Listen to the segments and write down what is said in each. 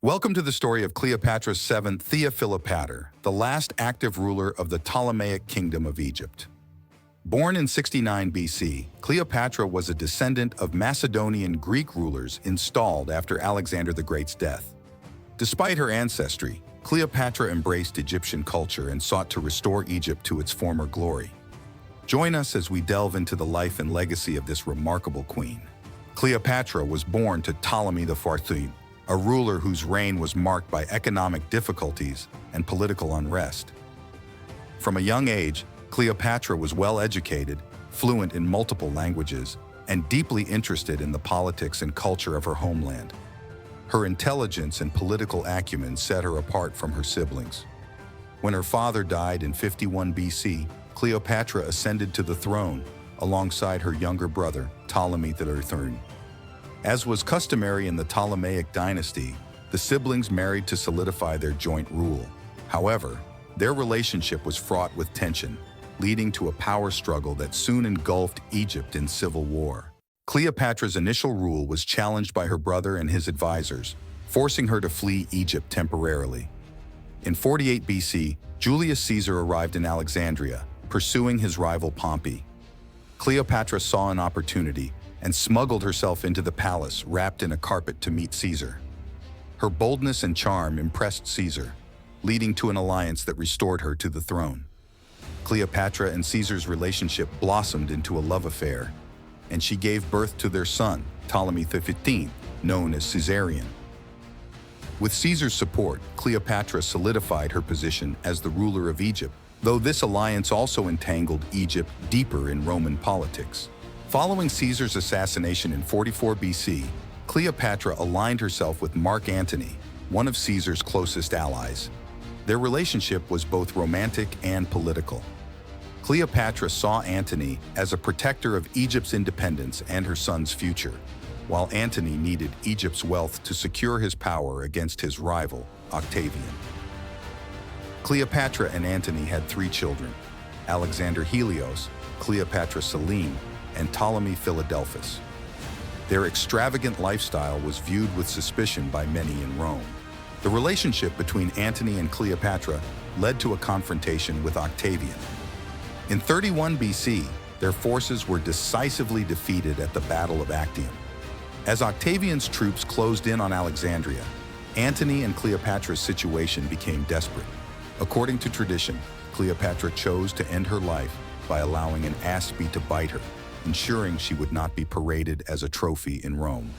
Welcome to the story of Cleopatra VII The Philopator, the last active ruler of the Ptolemaic Kingdom of Egypt. Born in 69 BC, Cleopatra was a descendant of Macedonian Greek rulers installed after Alexander the Great's death. Despite her ancestry, Cleopatra embraced Egyptian culture and sought to restore Egypt to its former glory. Join us as we delve into the life and legacy of this remarkable queen. Cleopatra was born to Ptolemy IV, a ruler whose reign was marked by economic difficulties and political unrest. From a young age, Cleopatra was well-educated, fluent in multiple languages, and deeply interested in the politics and culture of her homeland. Her intelligence and political acumen set her apart from her siblings. When her father died in 51 BC, Cleopatra ascended to the throne alongside her younger brother, Ptolemy III. As was customary in the Ptolemaic dynasty, the siblings married to solidify their joint rule. However, their relationship was fraught with tension, leading to a power struggle that soon engulfed Egypt in civil war. Cleopatra's initial rule was challenged by her brother and his advisors, forcing her to flee Egypt temporarily. In 48 BC, Julius Caesar arrived in Alexandria, pursuing his rival Pompey. Cleopatra saw an opportunity and smuggled herself into the palace wrapped in a carpet to meet Caesar. Her boldness and charm impressed Caesar, leading to an alliance that restored her to the throne. Cleopatra and Caesar's relationship blossomed into a love affair, and she gave birth to their son, Ptolemy XV, known as Caesarion. With Caesar's support, Cleopatra solidified her position as the ruler of Egypt, though this alliance also entangled Egypt deeper in Roman politics. Following Caesar's assassination in 44 BC, Cleopatra aligned herself with Mark Antony, one of Caesar's closest allies. Their relationship was both romantic and political. Cleopatra saw Antony as a protector of Egypt's independence and her son's future, while Antony needed Egypt's wealth to secure his power against his rival, Octavian. Cleopatra and Antony had 3 children: Alexander Helios, Cleopatra Selene, and Ptolemy Philadelphus. Their extravagant lifestyle was viewed with suspicion by many in Rome. The relationship between Antony and Cleopatra led to a confrontation with Octavian. In 31 BC, their forces were decisively defeated at the Battle of Actium. As Octavian's troops closed in on Alexandria, Antony and Cleopatra's situation became desperate. According to tradition, Cleopatra chose to end her life by allowing an asp to bite her, ensuring she would not be paraded as a trophy in Rome.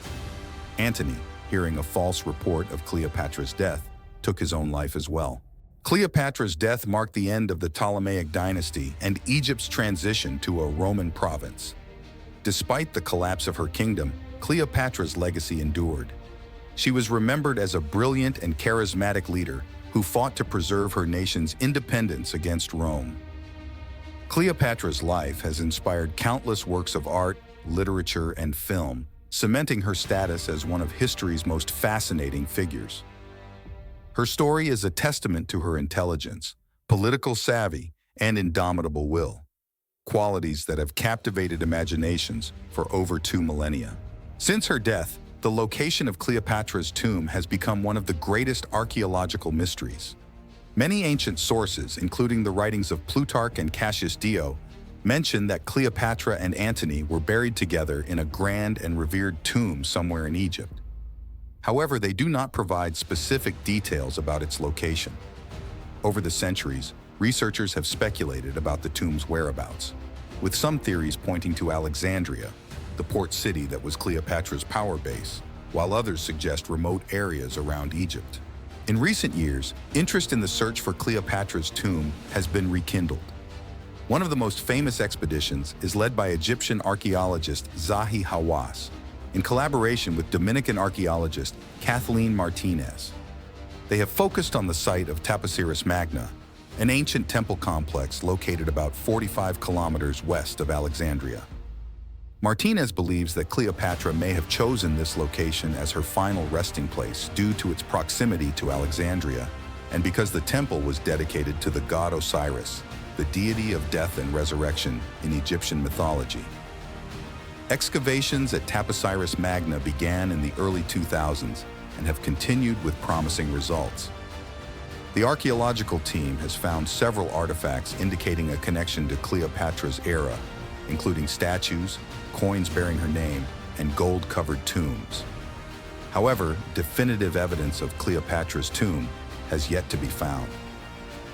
Antony, hearing a false report of Cleopatra's death, took his own life as well. Cleopatra's death marked the end of the Ptolemaic dynasty and Egypt's transition to a Roman province. Despite the collapse of her kingdom, Cleopatra's legacy endured. She was remembered as a brilliant and charismatic leader who fought to preserve her nation's independence against Rome. Cleopatra's life has inspired countless works of art, literature, and film, cementing her status as one of history's most fascinating figures. Her story is a testament to her intelligence, political savvy, and indomitable will, qualities that have captivated imaginations for over 2 millennia. Since her death, the location of Cleopatra's tomb has become one of the greatest archaeological mysteries. Many ancient sources, including the writings of Plutarch and Cassius Dio, mention that Cleopatra and Antony were buried together in a grand and revered tomb somewhere in Egypt. However, they do not provide specific details about its location. Over the centuries, researchers have speculated about the tomb's whereabouts, with some theories pointing to Alexandria, the port city that was Cleopatra's power base, while others suggest remote areas around Egypt. In recent years, interest in the search for Cleopatra's tomb has been rekindled. One of the most famous expeditions is led by Egyptian archaeologist Zahi Hawass, in collaboration with Dominican archaeologist Kathleen Martinez. They have focused on the site of Taposiris Magna, an ancient temple complex located about 45 kilometers west of Alexandria. Martinez believes that Cleopatra may have chosen this location as her final resting place due to its proximity to Alexandria, and because the temple was dedicated to the god Osiris, the deity of death and resurrection in Egyptian mythology. Excavations at Taposiris Magna began in the early 2000s, and have continued with promising results. The archaeological team has found several artifacts indicating a connection to Cleopatra's era, including statues, coins bearing her name, and gold-covered tombs. However, definitive evidence of Cleopatra's tomb has yet to be found.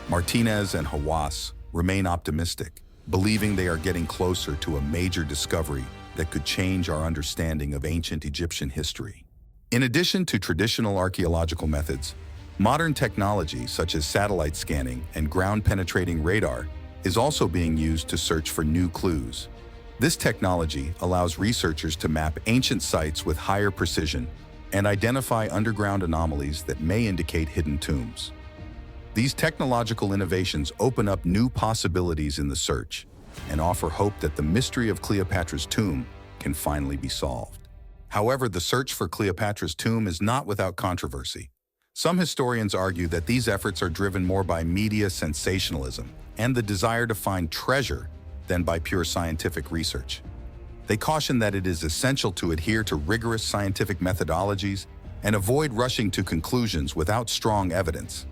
Martinez and Hawass remain optimistic, believing they are getting closer to a major discovery that could change our understanding of ancient Egyptian history. In addition to traditional archaeological methods, modern technology such as satellite scanning and ground-penetrating radar is also being used to search for new clues. This technology allows researchers to map ancient sites with higher precision and identify underground anomalies that may indicate hidden tombs. These technological innovations open up new possibilities in the search and offer hope that the mystery of Cleopatra's tomb can finally be solved. However, the search for Cleopatra's tomb is not without controversy. Some historians argue that these efforts are driven more by media sensationalism and the desire to find treasure than by pure scientific research. They caution that it is essential to adhere to rigorous scientific methodologies and avoid rushing to conclusions without strong evidence.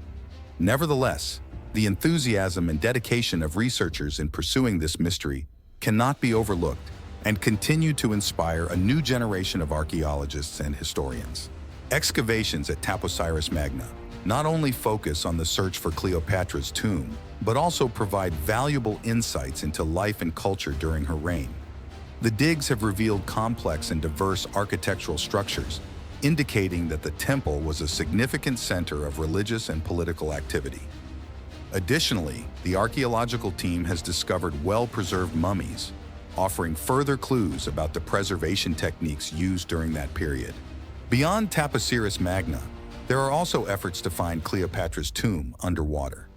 Nevertheless, the enthusiasm and dedication of researchers in pursuing this mystery cannot be overlooked and continue to inspire a new generation of archaeologists and historians. Excavations at Taposiris Magna not only focus on the search for Cleopatra's tomb, but also provide valuable insights into life and culture during her reign. The digs have revealed complex and diverse architectural structures, indicating that the temple was a significant center of religious and political activity. Additionally, the archaeological team has discovered well-preserved mummies, offering further clues about the preservation techniques used during that period. Beyond Taposiris Magna, there are also efforts to find Cleopatra's tomb underwater.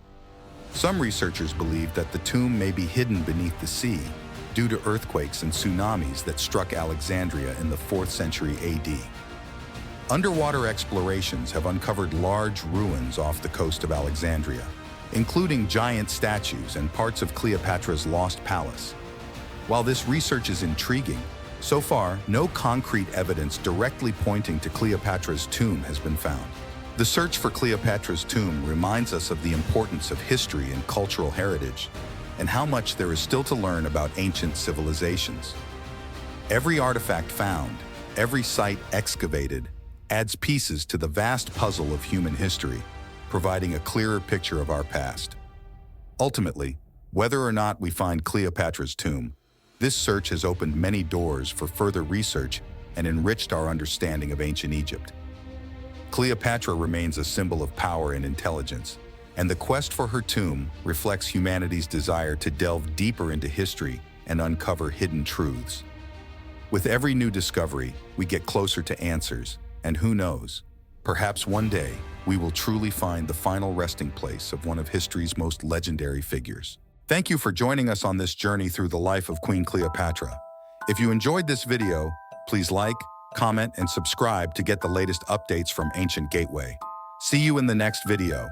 Some researchers believe that the tomb may be hidden beneath the sea due to earthquakes and tsunamis that struck Alexandria in the 4th century AD. Underwater explorations have uncovered large ruins off the coast of Alexandria, including giant statues and parts of Cleopatra's lost palace. While this research is intriguing, so far, no concrete evidence directly pointing to Cleopatra's tomb has been found. The search for Cleopatra's tomb reminds us of the importance of history and cultural heritage, and how much there is still to learn about ancient civilizations. Every artifact found, every site excavated, adds pieces to the vast puzzle of human history, providing a clearer picture of our past. Ultimately, whether or not we find Cleopatra's tomb, this search has opened many doors for further research and enriched our understanding of ancient Egypt. Cleopatra remains a symbol of power and intelligence, and the quest for her tomb reflects humanity's desire to delve deeper into history and uncover hidden truths. With every new discovery, we get closer to answers, and who knows, perhaps one day we will truly find the final resting place of one of history's most legendary figures. Thank you for joining us on this journey through the life of Queen Cleopatra. If you enjoyed this video, please like, comment, and subscribe to get the latest updates from Ancient Gateway. See you in the next video.